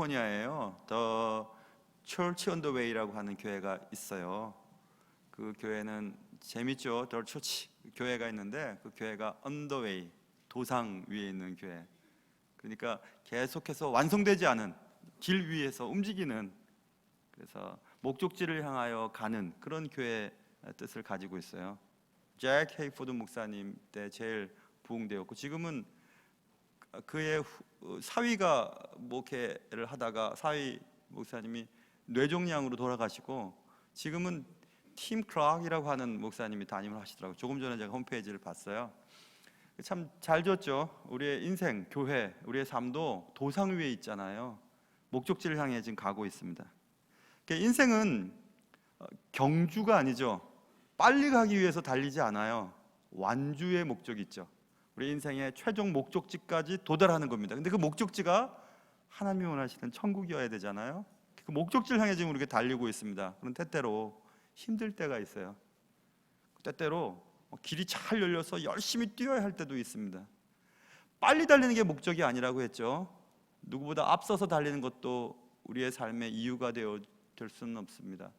캘리포니아에요. 더 Church on the Way라고 하는 교회가 있어요. 그 교회는 재밌죠. 더 처치 교회가 있는데 그 교회가 on the way, 도상 위에 있는 교회. 그러니까 계속해서 완성되지 않은 길 위에서 움직이는, 그래서 목적지를 향하여 가는 그런 교회의 뜻을 가지고 있어요. 잭 헤이포드 목사님 때 제일 부흥되었고, 지금은 그의 사위가 목회를 하다가 사위 목사님이 뇌종양으로 돌아가시고, 지금은 팀 클락이라고 하는 목사님이 담임을 하시더라고요. 조금 전에 제가 홈페이지를 봤어요. 참 잘 줬죠. 우리의 인생, 교회, 우리의 삶도 도상 위에 있잖아요. 목적지를 향해 지금 가고 있습니다. 인생은 경주가 아니죠. 빨리 가기 위해서 달리지 않아요. 완주의 목적이 있죠. 우리 인생의 최종 목적지까지 도달하는 겁니다. 근데 그 목적지가 하나님이 원하시는 천국이어야 되잖아요. 그 목적지를 향해 지금 우리가 달리고 있습니다. 그런 때때로 힘들 때가 있어요. 때때로 길이 잘 열려서 열심히 뛰어야 할 때도 있습니다. 빨리 달리는 게 목적이 아니라고 했죠. 누구보다 앞서서 달리는 것도 우리의 삶의 이유가 될 수는 없습니다.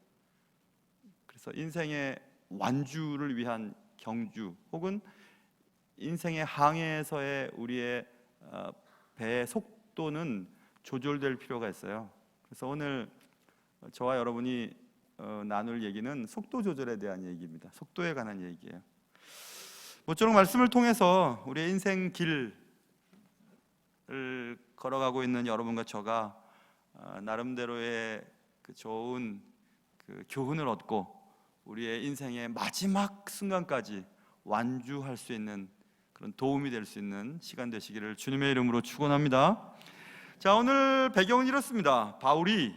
그래서 인생의 완주를 위한 경주, 혹은 인생의 항해에서의 우리의 배의 속도는 조절될 필요가 있어요. 그래서 오늘 저와 여러분이 나눌 얘기는 속도 조절에 대한 얘기입니다. 속도에 관한 얘기예요. 모쪼록 말씀을 통해서 우리의 인생 길을 걸어가고 있는 여러분과 저가 나름대로의 그 좋은 그 교훈을 얻고 우리의 인생의 마지막 순간까지 완주할 수 있는 그런 도움이 될 수 있는 시간 되시기를 주님의 이름으로 축원합니다. 자, 오늘 배경은 이렇습니다. 바울이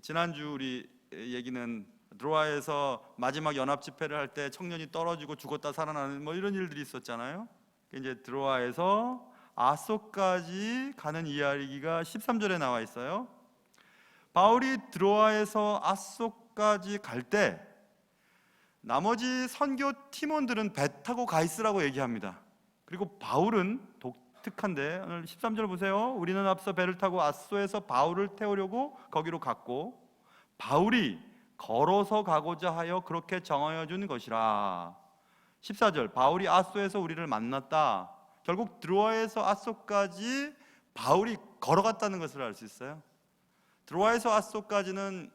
지난주 우리 얘기는 드로아에서 마지막 연합 집회를 할 때 청년이 떨어지고 죽었다 살아나는 뭐 이런 일들이 있었잖아요. 이제 드로아에서 아소까지 가는 이야기가 13절에 나와 있어요. 바울이 드로아에서 아소까지 갈 때 나머지 선교 팀원들은 배 타고 가 있으라고 얘기합니다. 그리고 바울은 독특한데 오늘 13절 보세요. 우리는 앞서 배를 타고 아소에서 바울을 태우려고 거기로 갔고 바울이 걸어서 가고자 하여 그렇게 정하여 준 것이라. 14절 바울이 아소에서 우리를 만났다. 결국 드로아에서 아소까지 바울이 걸어갔다는 것을 알 수 있어요. 드로아에서 아소까지는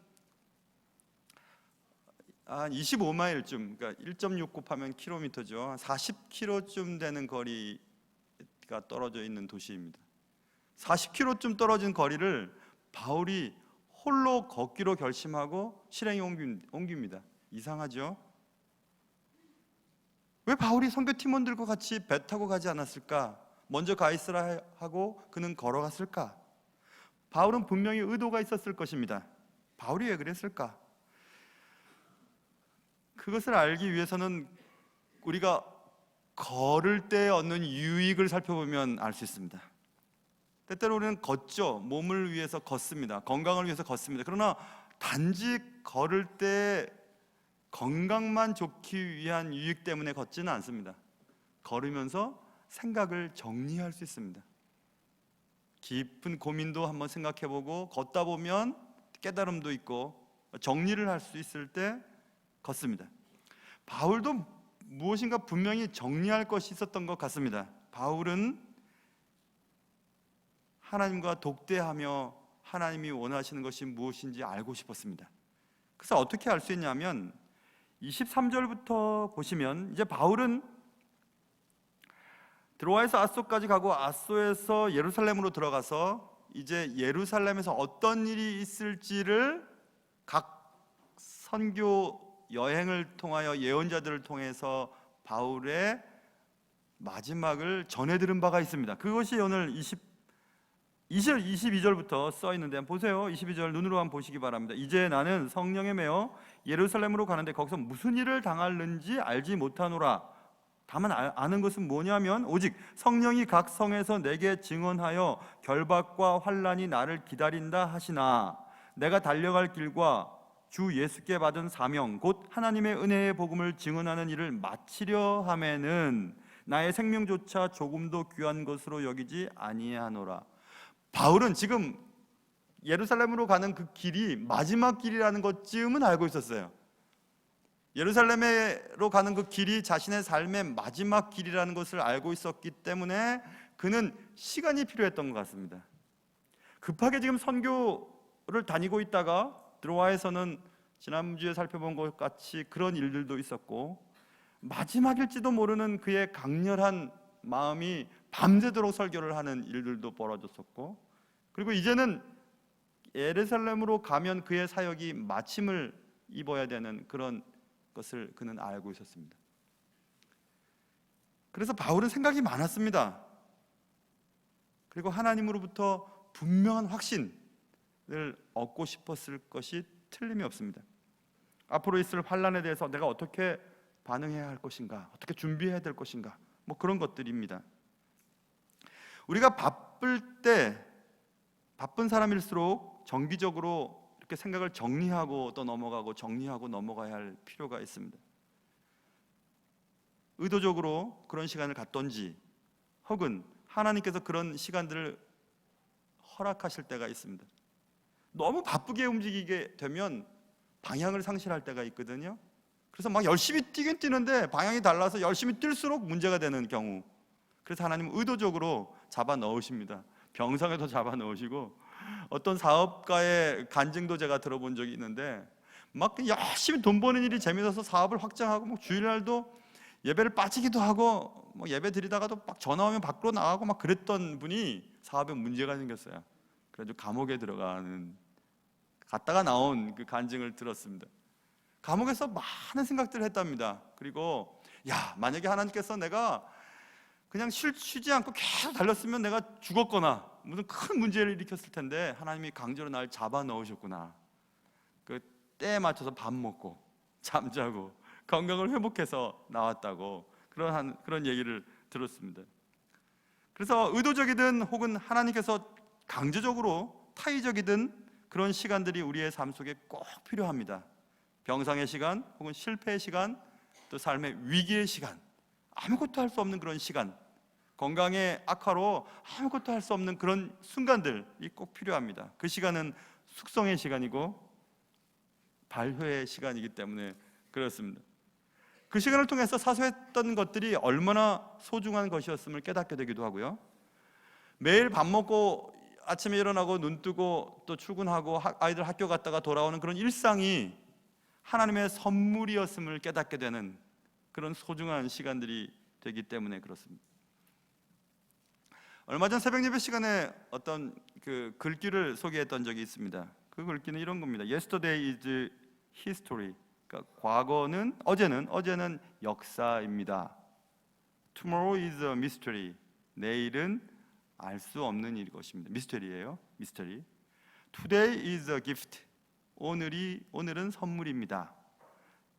한 25마일쯤, 그러니까 1.6 곱하면 킬로미터죠. 40km쯤 되는 거리가 떨어져 있는 도시입니다. 40km쯤 떨어진 거리를 바울이 홀로 걷기로 결심하고 실행에 옮깁니다. 이상하죠? 왜 바울이 선교팀원들과 같이 배 타고 가지 않았을까? 먼저 가 있으라 하고 그는 걸어갔을까? 바울은 분명히 의도가 있었을 것입니다. 바울이 왜 그랬을까? 그것을 알기 위해서는 우리가 걸을 때 얻는 유익을 살펴보면 알 수 있습니다. 때때로 우리는 걷죠. 몸을 위해서 걷습니다. 건강을 위해서 걷습니다. 그러나 단지 걸을 때 건강만 좋기 위한 유익 때문에 걷지는 않습니다. 걸으면서 생각을 정리할 수 있습니다. 깊은 고민도 한번 생각해보고 걷다 보면 깨달음도 있고 정리를 할 수 있을 때 걷습니다. 바울도 무엇인가 분명히 정리할 것이 있었던 것 같습니다. 바울은 하나님과 독대하며 하나님이 원하시는 것이 무엇인지 알고 싶었습니다. 그래서 어떻게 알 수 있냐면 23절부터 보시면 이제 바울은 드로아에서 아소까지 가고 아소에서 예루살렘으로 들어가서 이제 예루살렘에서 어떤 일이 있을지를 각 선교 여행을 통하여 예언자들을 통해서 바울의 마지막을 전해 들은 바가 있습니다. 그것이 오늘 22절부터 써 있는데 한번 보세요. 22절 눈으로 한번 보시기 바랍니다. 이제 나는 성령에 매어 예루살렘으로 가는데 거기서 무슨 일을 당할는지 알지 못하노라. 다만 아는 것은 뭐냐면 오직 성령이 각 성에서 내게 증언하여 결박과 환난이 나를 기다린다 하시나 내가 달려갈 길과 주 예수께 받은 사명 곧 하나님의 은혜의 복음을 증언하는 일을 마치려 하면은 나의 생명조차 조금도 귀한 것으로 여기지 아니하노라. 바울은 지금 예루살렘으로 가는 그 길이 마지막 길이라는 것쯤은 알고 있었어요. 예루살렘으로 가는 그 길이 자신의 삶의 마지막 길이라는 것을 알고 있었기 때문에 그는 시간이 필요했던 것 같습니다. 급하게 지금 선교를 다니고 있다가 드로아에서는 지난주에 살펴본 것 같이 그런 일들도 있었고, 마지막일지도 모르는 그의 강렬한 마음이 밤새도록 설교를 하는 일들도 벌어졌었고, 그리고 이제는 예루살렘으로 가면 그의 사역이 마침을 입어야 되는 그런 것을 그는 알고 있었습니다. 그래서 바울은 생각이 많았습니다. 그리고 하나님으로부터 분명한 확신을 얻고 싶었을 것이 틀림이 없습니다. 앞으로 있을 환난에 대해서 내가 어떻게 반응해야 할 것인가, 어떻게 준비해야 될 것인가, 뭐 그런 것들입니다. 우리가 바쁠 때 바쁜 사람일수록 정기적으로 이렇게 생각을 정리하고 또 넘어가고 정리하고 넘어가야 할 필요가 있습니다. 의도적으로 그런 시간을 갖던지 혹은 하나님께서 그런 시간들을 허락하실 때가 있습니다. 너무 바쁘게 움직이게 되면 방향을 상실할 때가 있거든요. 그래서 막 열심히 뛰긴 뛰는데 방향이 달라서 열심히 뛸수록 문제가 되는 경우, 그래서 하나님은 의도적으로 잡아 넣으십니다. 병상에도 잡아 넣으시고, 어떤 사업가의 간증도 제가 들어본 적이 있는데, 막 열심히 돈 버는 일이 재밌어서 사업을 확장하고, 뭐 주일날도 예배를 빠지기도 하고, 뭐 예배 드리다가도 막 전화 오면 밖으로 나가고 막 그랬던 분이 사업에 문제가 생겼어요. 그래서 감옥에 갔다가 나온 그 간증을 들었습니다. 감옥에서 많은 생각들을 했답니다. 그리고 만약에 하나님께서 내가 그냥 쉬지 않고 계속 달렸으면 내가 죽었거나 무슨 큰 문제를 일으켰을 텐데 하나님이 강제로 날 잡아 넣으셨구나. 그 때에 맞춰서 밥 먹고 잠자고 건강을 회복해서 나왔다고 그런 얘기를 들었습니다. 그래서 의도적이든 혹은 하나님께서 강제적으로 타의적이든 그런 시간들이 우리의 삶 속에 꼭 필요합니다. 병상의 시간 혹은 실패의 시간, 또 삶의 위기의 시간, 아무것도 할 수 없는 그런 시간, 건강의 악화로 아무것도 할 수 없는 그런 순간들이 꼭 필요합니다. 그 시간은 숙성의 시간이고 발효의 시간이기 때문에 그렇습니다. 그 시간을 통해서 사소했던 것들이 얼마나 소중한 것이었음을 깨닫게 되기도 하고요. 매일 밥 먹고 아침에 일어나고 눈 뜨고 또 출근하고 아이들 학교 갔다가 돌아오는 그런 일상이 하나님의 선물이었음을 깨닫게 되는 그런 소중한 시간들이 되기 때문에 그렇습니다. 얼마 전 새벽 예배 시간에 어떤 그 글귀를 소개했던 적이 있습니다. 그 글귀는 이런 겁니다. Yesterday is history. 그러니까 어제는 역사입니다. Tomorrow is a mystery. 내일은 알 수 없는 일일 것입니다. 미스터리예요. 미스터리. Today is a gift. 오늘은 선물입니다.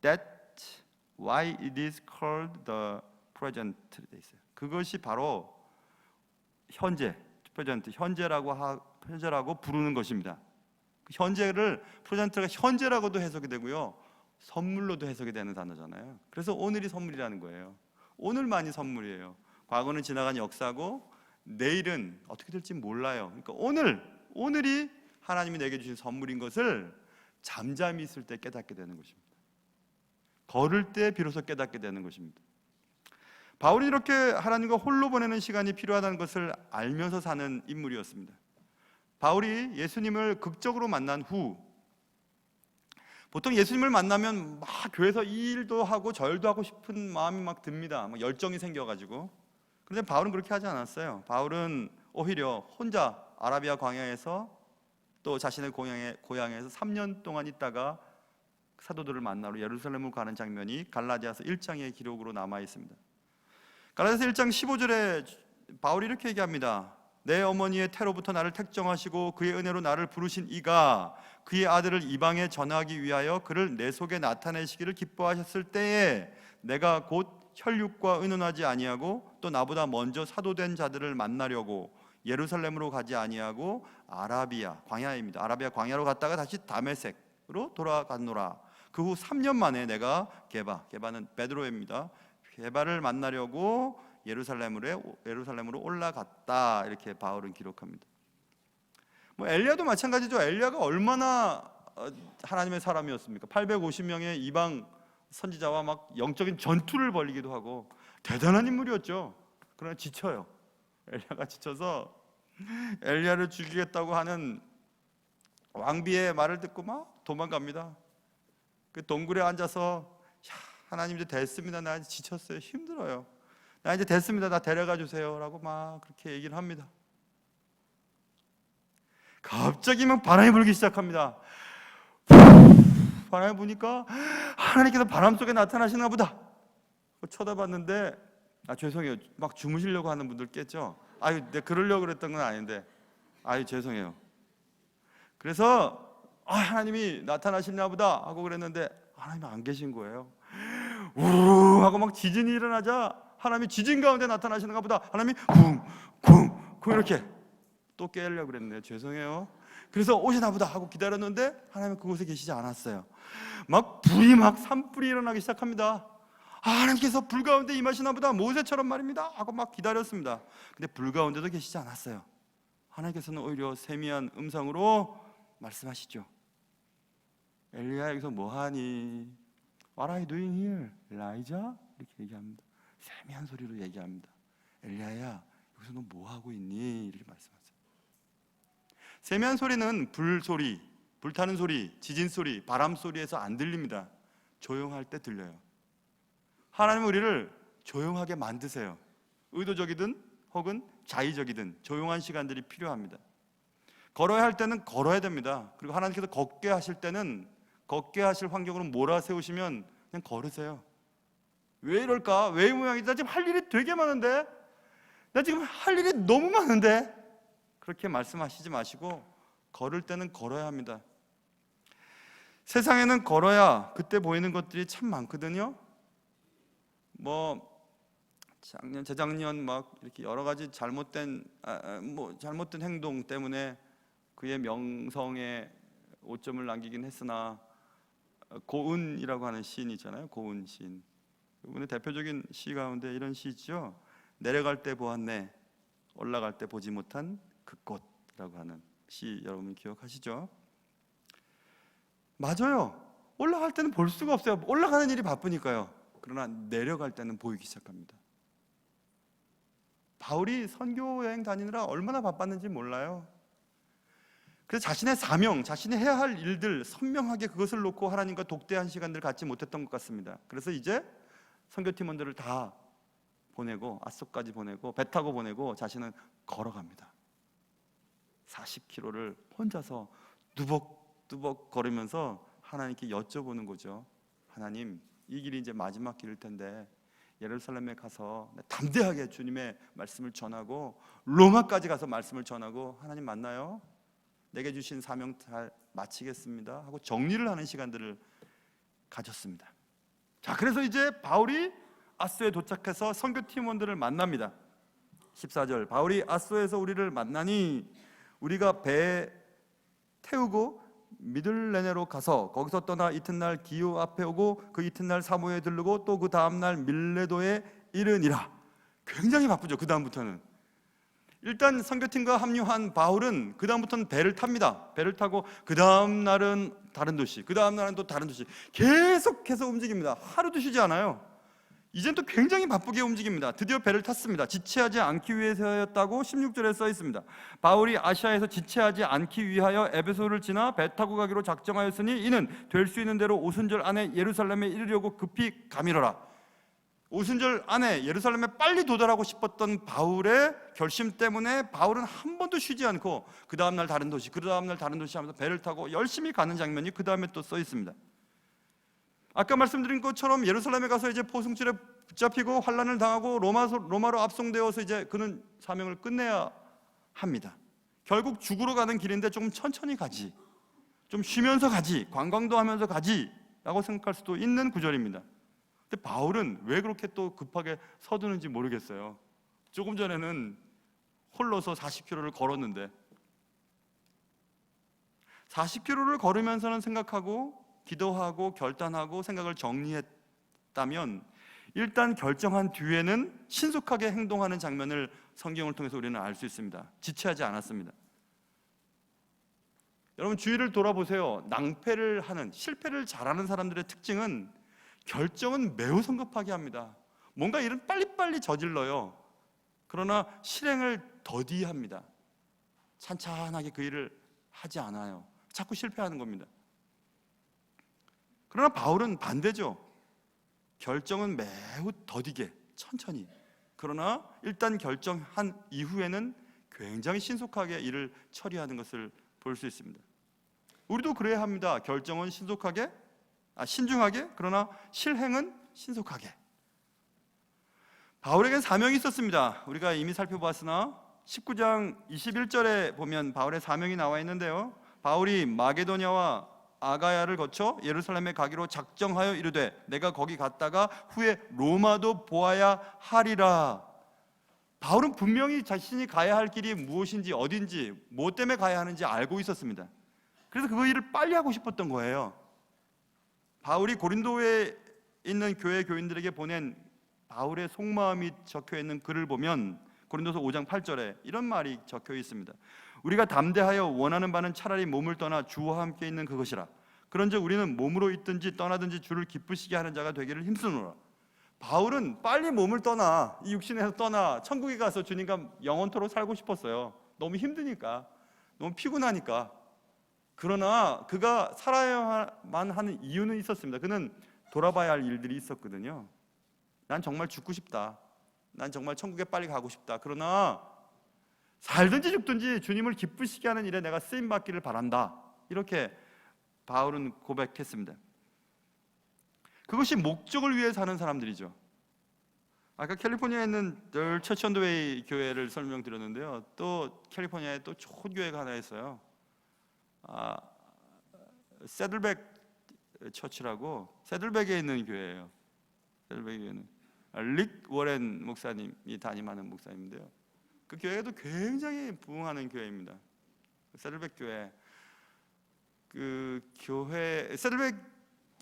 That's why it is called the present. 돼 있어요. 그것이 바로 현재라고 부르는 것입니다. 현재를 프레젠트가 현재라고도 해석이 되고요, 선물로도 해석이 되는 단어잖아요. 그래서 오늘이 선물이라는 거예요. 오늘만이 선물이에요. 과거는 지나간 역사고 내일은 어떻게 될지 몰라요. 그러니까 오늘이 하나님이 내게 주신 선물인 것을 잠잠히 있을 때 깨닫게 되는 것입니다. 걸을 때 비로소 깨닫게 되는 것입니다. 바울이 이렇게 하나님과 홀로 보내는 시간이 필요하다는 것을 알면서 사는 인물이었습니다. 바울이 예수님을 극적으로 만난 후, 보통 예수님을 만나면 막 교회에서 이 일도 하고 절도 하고 싶은 마음이 막 듭니다. 막 열정이 생겨가지고. 그런데 바울은 그렇게 하지 않았어요. 바울은 오히려 혼자 아라비아 광야에서 또 자신의 고향에서 3년 동안 있다가 사도들을 만나러 예루살렘으로 가는 장면이 갈라디아서 1장의 기록으로 남아 있습니다. 갈라디아서 1장 15절에 바울이 이렇게 얘기합니다. 내 어머니의 태로부터 나를 택정하시고 그의 은혜로 나를 부르신 이가 그의 아들을 이방에 전하기 위하여 그를 내 속에 나타내시기를 기뻐하셨을 때에 내가 곧 혈육과 의논하지 아니하고 또 나보다 먼저 사도된 자들을 만나려고 예루살렘으로 가지 아니하고 아라비아 광야입니다. 아라비아 광야로 갔다가 다시 다메섹으로 돌아갔노라. 그 후 3년 만에 내가 게바는 베드로입니다. 게바를 만나려고 예루살렘으로 올라갔다. 이렇게 바울은 기록합니다. 뭐 엘리야도 마찬가지죠. 엘리야가 얼마나 하나님의 사람이었습니까? 850명의 이방 선지자와 막 영적인 전투를 벌이기도 하고 대단한 인물이었죠. 그러나 지쳐요. 엘리야가 지쳐서 엘리야를 죽이겠다고 하는 왕비의 말을 듣고 막 도망갑니다. 그 동굴에 앉아서 하나님 이제 됐습니다. 나 이제 지쳤어요. 힘들어요. 나 이제 됐습니다. 나 데려가 주세요. 라고 막 그렇게 얘기를 합니다. 갑자기 막 바람이 불기 시작합니다. 바람이 부니까 하나님께서 바람 속에 나타나시나 보다. 쳐다봤는데 죄송해요. 막 주무시려고 하는 분들 깼죠. 내가 그러려고 그랬던 건 아닌데 죄송해요. 그래서 하나님이 나타나시나 보다 하고 그랬는데 하나님이 안 계신 거예요. 우르르 하고 막 지진이 일어나자 하나님이 지진 가운데 나타나시는가 보다. 하나님이 쿵쿵쿵 이렇게 또 깨려고 그랬네요. 죄송해요. 그래서 오시나 보다 하고 기다렸는데 하나님은 그곳에 계시지 않았어요. 막 불이 막 산불이 일어나기 시작합니다. 하나님께서 불 가운데 임하시나 보다 모세처럼 말입니다 하고 막 기다렸습니다. 근데 불 가운데도 계시지 않았어요. 하나님께서는 오히려 세미한 음성으로 말씀하시죠. 엘리야 여기서 뭐하니? What are you doing here? 엘리자? 이렇게 얘기합니다. 세미한 소리로 얘기합니다. 엘리야야 여기서 너 뭐하고 있니? 이렇게 말씀하세요. 세미한 소리는 불소리, 불타는 소리, 지진 소리, 바람 소리에서 안 들립니다. 조용할 때 들려요. 하나님은 우리를 조용하게 만드세요. 의도적이든 혹은 자의적이든 조용한 시간들이 필요합니다. 걸어야 할 때는 걸어야 됩니다. 그리고 하나님께서 걷게 하실 때는 걷게 하실 환경으로 몰아세우시면 그냥 걸으세요. 왜 이럴까? 왜 이 모양이지? 나 지금 할 일이 되게 많은데? 나 지금 할 일이 너무 많은데? 그렇게 말씀하시지 마시고 걸을 때는 걸어야 합니다. 세상에는 걸어야 그때 보이는 것들이 참 많거든요. 작년, 재작년 막 이렇게 여러 가지 잘못된 행동 때문에 그의 명성에 오점을 남기긴 했으나 고은이라고 하는 시인이 있잖아요. 고은 시인. 그분의 대표적인 시 가운데 이런 시 있죠. 내려갈 때 보았네, 올라갈 때 보지 못한 그 꽃이라고 하는 시 여러분 기억하시죠? 맞아요. 올라갈 때는 볼 수가 없어요. 올라가는 일이 바쁘니까요. 그러나 내려갈 때는 보이기 시작합니다. 바울이 선교 여행 다니느라 얼마나 바빴는지 몰라요. 그래서 자신의 사명, 자신이 해야 할 일들 선명하게 그것을 놓고 하나님과 독대한 시간들을 갖지 못했던 것 같습니다. 그래서 이제 선교팀원들을 다 보내고 아소까지 보내고 배 타고 보내고 자신은 걸어갑니다. 40km를 혼자서 뚜벅뚜벅 걸으면서 하나님께 여쭤보는 거죠. 하나님, 이 길이 이제 마지막 길일 텐데 예루살렘에 가서 담대하게 주님의 말씀을 전하고 로마까지 가서 말씀을 전하고 하나님 만나요? 내게 주신 사명 잘 마치겠습니다 하고 정리를 하는 시간들을 가졌습니다. 자, 그래서 이제 바울이 아소에 도착해서 선교팀원들을 만납니다. 14절, 바울이 아소에서 우리를 만나니 우리가 배에 태우고 미들레네로 가서 거기서 떠나 이튿날 기요 앞에 오고 그 이튿날 사모에 들르고 또 그 다음날 밀레도에 이르니라. 굉장히 바쁘죠. 그 다음부터는 일단 선교팀과 합류한 바울은 그 다음부터는 배를 탑니다. 배를 타고 그 다음날은 다른 도시, 그 다음날은 또 다른 도시, 계속해서 움직입니다. 하루도 쉬지 않아요. 이젠 또 굉장히 바쁘게 움직입니다. 드디어 배를 탔습니다. 지체하지 않기 위해서였다고 16절에 써 있습니다. 바울이 아시아에서 지체하지 않기 위하여 에베소를 지나 배 타고 가기로 작정하였으니 이는 될 수 있는 대로 오순절 안에 예루살렘에 이르려고 급히 가미러라. 오순절 안에 예루살렘에 빨리 도달하고 싶었던 바울의 결심 때문에 바울은 한 번도 쉬지 않고 그 다음날 다른 도시, 그 다음날 다른 도시 하면서 배를 타고 열심히 가는 장면이 그 다음에 또 써 있습니다. 아까 말씀드린 것처럼 예루살렘에 가서 이제 포승줄에 붙잡히고 환난을 당하고 로마로 압송되어서 이제 그는 사명을 끝내야 합니다. 결국 죽으러 가는 길인데 조금 천천히 가지, 좀 쉬면서 가지, 관광도 하면서 가지 라고 생각할 수도 있는 구절입니다. 근데 바울은 왜 그렇게 또 급하게 서두는지 모르겠어요. 조금 전에는 홀로서 40km를 걸었는데 40km를 걸으면서는 생각하고 기도하고 결단하고 생각을 정리했다면 일단 결정한 뒤에는 신속하게 행동하는 장면을 성경을 통해서 우리는 알 수 있습니다. 지체하지 않았습니다. 여러분 주위를 돌아보세요. 낭패를 하는, 실패를 잘하는 사람들의 특징은 결정은 매우 성급하게 합니다. 뭔가 일은 빨리빨리 저질러요. 그러나 실행을 더디합니다. 찬찬하게 그 일을 하지 않아요. 자꾸 실패하는 겁니다. 그러나 바울은 반대죠. 결정은 매우 더디게, 천천히. 그러나 일단 결정한 이후에는 굉장히 신속하게 일을 처리하는 것을 볼 수 있습니다. 우리도 그래야 합니다. 결정은 신중하게, 그러나 실행은 신속하게. 바울에겐 사명이 있었습니다. 우리가 이미 살펴보았으나 19장 21절에 보면 바울의 사명이 나와 있는데요, 바울이 마게도냐와 아가야를 거쳐 예루살렘에 가기로 작정하여 이르되 내가 거기 갔다가 후에 로마도 보아야 하리라. 바울은 분명히 자신이 가야 할 길이 무엇인지, 어딘지, 뭐 때문에 가야 하는지 알고 있었습니다. 그래서 그 일을 빨리 하고 싶었던 거예요. 바울이 고린도에 있는 교회 교인들에게 보낸 바울의 속마음이 적혀 있는 글을 보면 고린도서 5장 8절에 이런 말이 적혀 있습니다. 우리가 담대하여 원하는 바는 차라리 몸을 떠나 주와 함께 있는 그것이라. 그런즉 우리는 몸으로 있든지 떠나든지 주를 기쁘시게 하는 자가 되기를 힘쓰노라. 바울은 빨리 몸을 떠나, 이 육신에서 떠나 천국에 가서 주님과 영원토록 살고 싶었어요. 너무 힘드니까, 너무 피곤하니까. 그러나 그가 살아야만 하는 이유는 있었습니다. 그는 돌아봐야 할 일들이 있었거든요. 난 정말 죽고 싶다. 난 정말 천국에 빨리 가고 싶다. 그러나 살든지 죽든지 주님을 기쁘시게 하는 일에 내가 쓰임받기를 바란다. 이렇게 바울은 고백했습니다. 그것이 목적을 위해 사는 사람들이죠. 아까 캘리포니아에 있는 덜 처치 언 더 웨이 교회를 설명드렸는데요, 또 캘리포니아에 또 좋은 교회가 하나 있어요. 세들백 처치라고, 세들백에 있는 교회예요. 세들백 교회는 릭 워렌 목사님이 담임하는 목사님인데요, 그 교회도 굉장히 부흥하는 교회입니다. 세들백 교회, 그 교회 세들백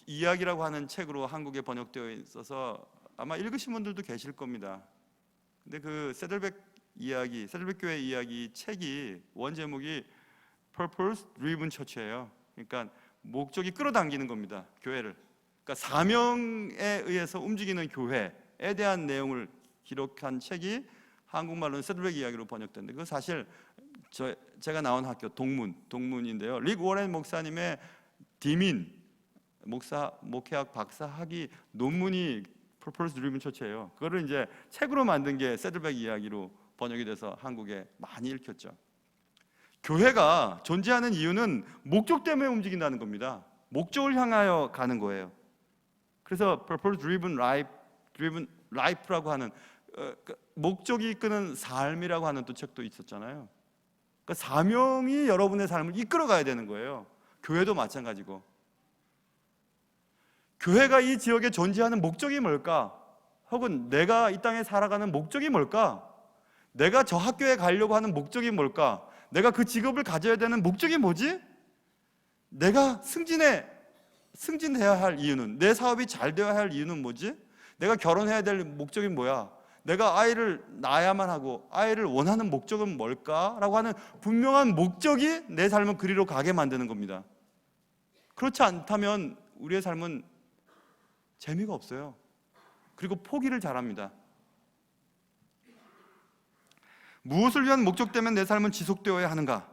이야기라고 하는 책으로 한국에 번역되어 있어서 아마 읽으신 분들도 계실 겁니다. 근데 그 세들백 이야기, 세들백 교회 이야기 책이 원 제목이 Purpose Driven Church예요. 그러니까 목적이 끌어당기는 겁니다, 교회를. 그러니까 사명에 의해서 움직이는 교회에 대한 내용을 기록한 책이 한국말로는 세들백 이야기로 번역됐는데, 그 사실 제가 나온 학교 동문인데요, 릭 워렌 목사님의 디민 목회학 박사 학위 논문이 Purpose Driven Church예요. 그거를 이제 책으로 만든 게 세들백 이야기로 번역이 돼서 한국에 많이 읽혔죠. 교회가 존재하는 이유는 목적 때문에 움직인다는 겁니다. 목적을 향하여 가는 거예요. 그래서 Purpose Driven Life라고 하는 목적이 이끄는 삶이라고 하는 또 책도 있었잖아요. 그러니까 사명이 여러분의 삶을 이끌어가야 되는 거예요. 교회도 마찬가지고. 교회가 이 지역에 존재하는 목적이 뭘까? 혹은 내가 이 땅에 살아가는 목적이 뭘까? 내가 저 학교에 가려고 하는 목적이 뭘까? 내가 그 직업을 가져야 되는 목적이 뭐지? 내가 승진해야 할 이유는, 내 사업이 잘 되어야 할 이유는 뭐지? 내가 결혼해야 될 목적이 뭐야? 내가 아이를 낳아야만 하고 아이를 원하는 목적은 뭘까라고 하는 분명한 목적이 내 삶을 그리로 가게 만드는 겁니다. 그렇지 않다면 우리의 삶은 재미가 없어요. 그리고 포기를 잘합니다. 무엇을 위한 목적 때문에 내 삶은 지속되어야 하는가?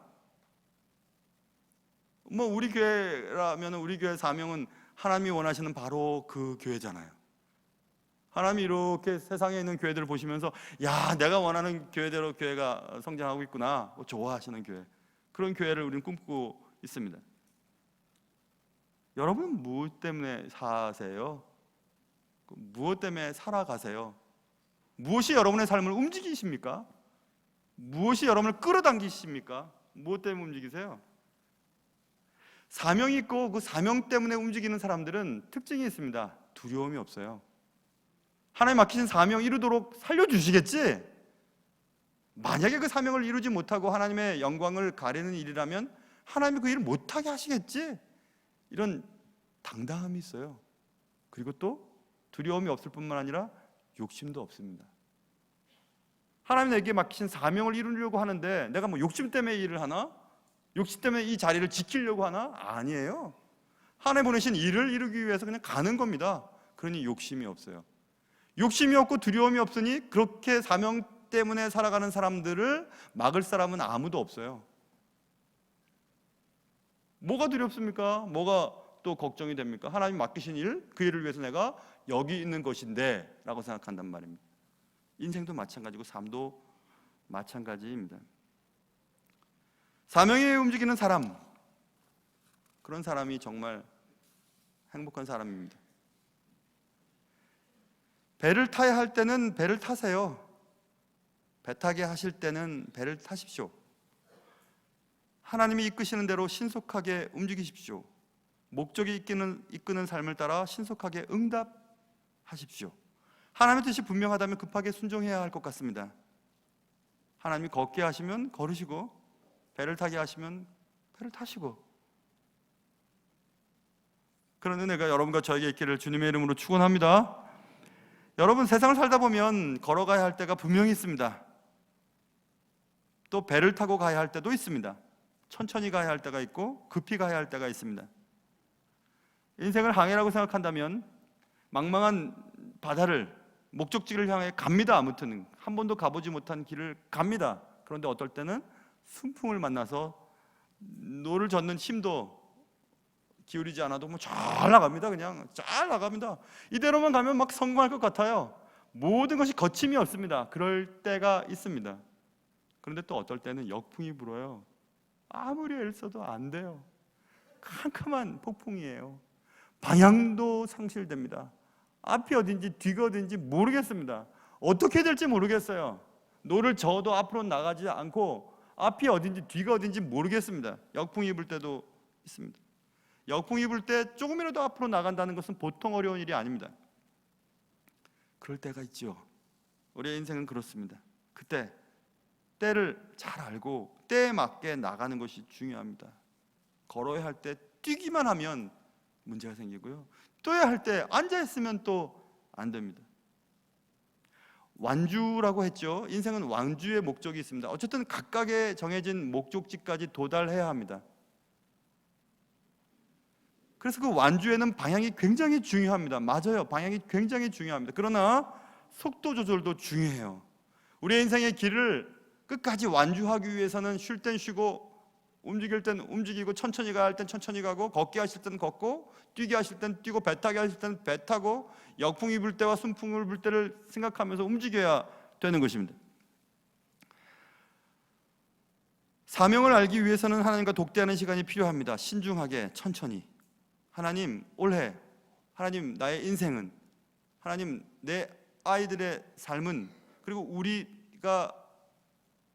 우리 교회라면 우리 교회 사명은 하나님이 원하시는 바로 그 교회잖아요. 하나님이 이렇게 세상에 있는 교회들을 보시면서 야, 내가 원하는 교회대로 교회가 성장하고 있구나, 좋아하시는 교회, 그런 교회를 우리는 꿈꾸고 있습니다. 여러분은 무엇 때문에 사세요? 무엇 때문에 살아가세요? 무엇이 여러분의 삶을 움직이십니까? 무엇이 여러분을 끌어당기십니까? 무엇 때문에 움직이세요? 사명이 있고 그 사명 때문에 움직이는 사람들은 특징이 있습니다. 두려움이 없어요. 하나님 맡기신 사명 이루도록 살려주시겠지? 만약에 그 사명을 이루지 못하고 하나님의 영광을 가리는 일이라면 하나님이 그 일을 못하게 하시겠지? 이런 당당함이 있어요. 그리고 또 두려움이 없을 뿐만 아니라 욕심도 없습니다. 하나님 내게 맡기신 사명을 이루려고 하는데 내가 욕심 때문에 일을 하나? 욕심 때문에 이 자리를 지키려고 하나? 아니에요. 하나님 보내신 일을 이루기 위해서 그냥 가는 겁니다. 그러니 욕심이 없어요. 욕심이 없고 두려움이 없으니 그렇게 사명 때문에 살아가는 사람들을 막을 사람은 아무도 없어요. 뭐가 두렵습니까? 뭐가 또 걱정이 됩니까? 하나님 맡기신 일, 그 일을 위해서 내가 여기 있는 것인데 라고 생각한단 말입니다. 인생도 마찬가지고 삶도 마찬가지입니다. 사명에 움직이는 사람, 그런 사람이 정말 행복한 사람입니다. 배를 타야 할 때는 배를 타세요. 배 타게 하실 때는 배를 타십시오. 하나님이 이끄시는 대로 신속하게 움직이십시오. 목적이 이끄는 삶을 따라 신속하게 응답하십시오. 하나님의 뜻이 분명하다면 급하게 순종해야 할 것 같습니다. 하나님이 걷게 하시면 걸으시고, 배를 타게 하시면 배를 타시고, 그런 은혜가 여러분과 저에게 있기를 주님의 이름으로 축원합니다. 여러분, 세상을 살다 보면 걸어가야 할 때가 분명히 있습니다. 또 배를 타고 가야 할 때도 있습니다. 천천히 가야 할 때가 있고 급히 가야 할 때가 있습니다. 인생을 항해라고 생각한다면 망망한 바다를, 목적지를 향해 갑니다. 아무튼 한 번도 가보지 못한 길을 갑니다. 그런데 어떨 때는 순풍을 만나서 노를 젓는 힘도 기울이지 않아도 뭐 잘 나갑니다. 그냥 잘 나갑니다. 이대로만 가면 막 성공할 것 같아요. 모든 것이 거침이 없습니다. 그럴 때가 있습니다. 그런데 또 어떨 때는 역풍이 불어요. 아무리 애를 써도 안 돼요. 캄캄한 폭풍이에요. 방향도 상실됩니다. 앞이 어딘지 뒤가 어딘지 모르겠습니다. 어떻게 될지 모르겠어요. 노를 저어도 앞으로 나가지 않고 앞이 어딘지 뒤가 어딘지 모르겠습니다. 역풍이 불 때도 있습니다. 역풍이 불 때 조금이라도 앞으로 나간다는 것은 보통 어려운 일이 아닙니다. 그럴 때가 있죠. 우리의 인생은 그렇습니다. 그때 때를 잘 알고 때에 맞게 나가는 것이 중요합니다. 걸어야 할 때 뛰기만 하면 문제가 생기고요, 뛰어야 할 때 앉아있으면 또 안 됩니다. 완주라고 했죠. 인생은 완주의 목적이 있습니다. 어쨌든 각각의 정해진 목적지까지 도달해야 합니다. 그래서 그 완주에는 방향이 굉장히 중요합니다. 맞아요. 방향이 굉장히 중요합니다. 그러나 속도 조절도 중요해요. 우리의 인생의 길을 끝까지 완주하기 위해서는 쉴 땐 쉬고, 움직일 땐 움직이고, 천천히 가야 할 땐 천천히 가고, 걷게 하실 땐 걷고, 뛰게 하실 땐 뛰고, 배 타게 하실 땐 배 타고, 역풍이 불 때와 순풍을 불 때를 생각하면서 움직여야 되는 것입니다. 사명을 알기 위해서는 하나님과 독대하는 시간이 필요합니다. 신중하게, 천천히. 하나님, 올해, 하나님, 나의 인생은, 하나님, 내 아이들의 삶은, 그리고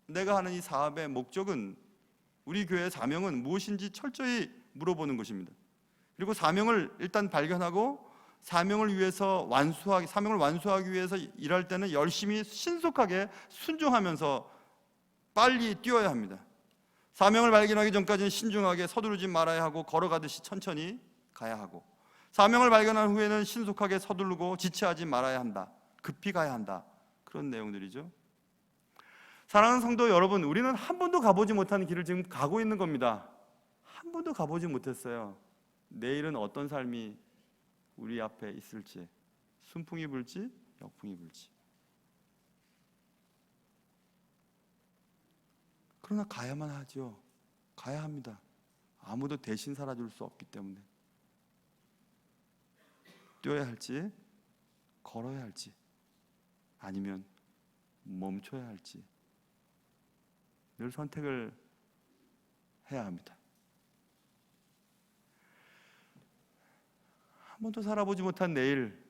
내가 하는 이 사업의 목적은, 우리 교회의 사명은 무엇인지 철저히 물어보는 것입니다. 그리고 사명을 일단 발견하고 사명을 완수하기 위해서 일할 때는 열심히 신속하게 순종하면서 빨리 뛰어야 합니다. 사명을 발견하기 전까지는 신중하게 서두르지 말아야 하고, 걸어가듯이 천천히 가야 하고, 사명을 발견한 후에는 신속하게 서두르고 지체하지 말아야 한다. 급히 가야 한다. 그런 내용들이죠. 사랑하는 성도 여러분, 우리는 한 번도 가보지 못한 길을 지금 가고 있는 겁니다. 한 번도 가보지 못했어요. 내일은 어떤 삶이 우리 앞에 있을지, 순풍이 불지 역풍이 불지. 그러나 가야만 하죠. 가야 합니다. 아무도 대신 살아줄 수 없기 때문에. 뛰어야 할지, 걸어야 할지, 아니면 멈춰야 할지 늘 선택을 해야 합니다. 한 번도 살아보지 못한 내일,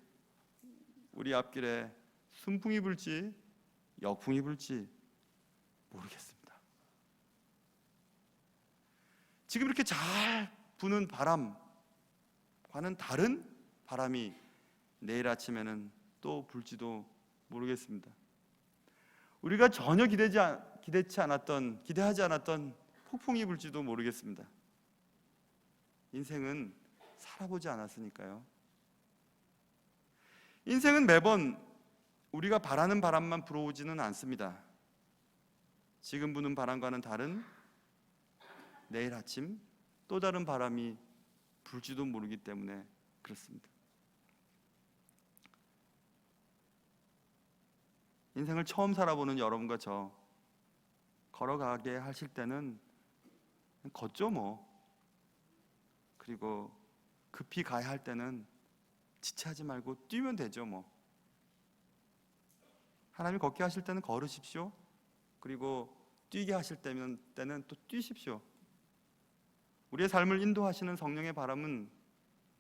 우리 앞길에 순풍이 불지 역풍이 불지 모르겠습니다. 지금 이렇게 잘 부는 바람과는 다른 바람이 내일 아침에는 또 불지도 모르겠습니다. 우리가 전혀 기대하지 않았던 폭풍이 불지도 모르겠습니다. 인생은 살아보지 않았으니까요. 인생은 매번 우리가 바라는 바람만 불어오지는 않습니다. 지금 부는 바람과는 다른 내일 아침 또 다른 바람이 불지도 모르기 때문에 그렇습니다. 인생을 처음 살아보는 여러분과 저 걸어가게 하실 때는 걷죠 뭐. 그리고 급히 가야 할 때는 지체하지 말고 뛰면 되죠 뭐. 하나님이 걷게 하실 때는 걸으십시오. 그리고 뛰게 하실 때는 또 뛰십시오. 우리의 삶을 인도하시는 성령의 바람은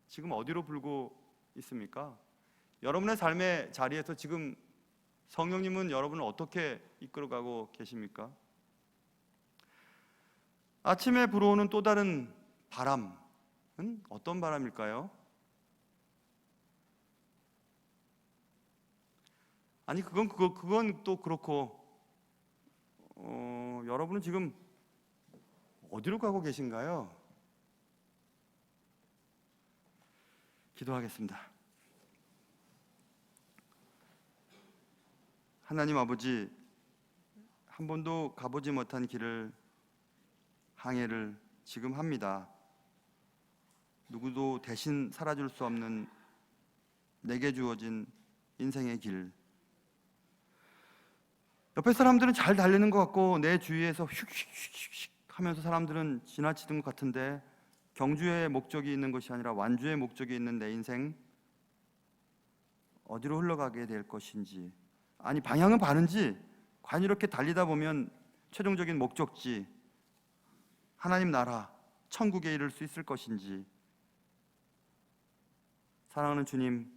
지금 어디로 불고 있습니까? 여러분의 삶의 자리에서 지금 성령님은 여러분을 어떻게 이끌어가고 계십니까? 아침에 불어오는 또 다른 바람은 어떤 바람일까요? 아니 그건 또 그렇고 여러분은 지금 어디로 가고 계신가요? 기도하겠습니다. 하나님 아버지, 한 번도 가보지 못한 길을 항해를 지금 합니다. 누구도 대신 살아줄 수 없는 내게 주어진 인생의 길. 옆에 사람들은 잘 달리는 것 같고 내 주위에서 휙휙휙휙 하면서 사람들은 지나치는 것 같은데 경주의 목적이 있는 것이 아니라 완주의 목적이 있는 내 인생, 어디로 흘러가게 될 것인지, 아니 방향은 바른지, 과연 이렇게 달리다 보면 최종적인 목적지 하나님 나라 천국에 이를 수 있을 것인지. 사랑하는 주님,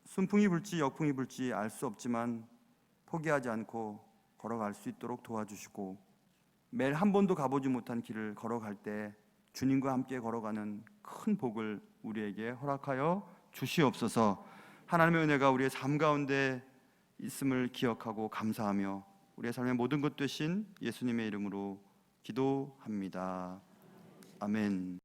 순풍이 불지 역풍이 불지 알 수 없지만 포기하지 않고 걸어갈 수 있도록 도와주시고, 매일 한 번도 가보지 못한 길을 걸어갈 때 주님과 함께 걸어가는 큰 복을 우리에게 허락하여 주시옵소서. 하나님의 은혜가 우리의 삶 가운데 있음을 기억하고 감사하며 우리의 삶의 모든 것 되신 예수님의 이름으로 기도합니다. 아멘.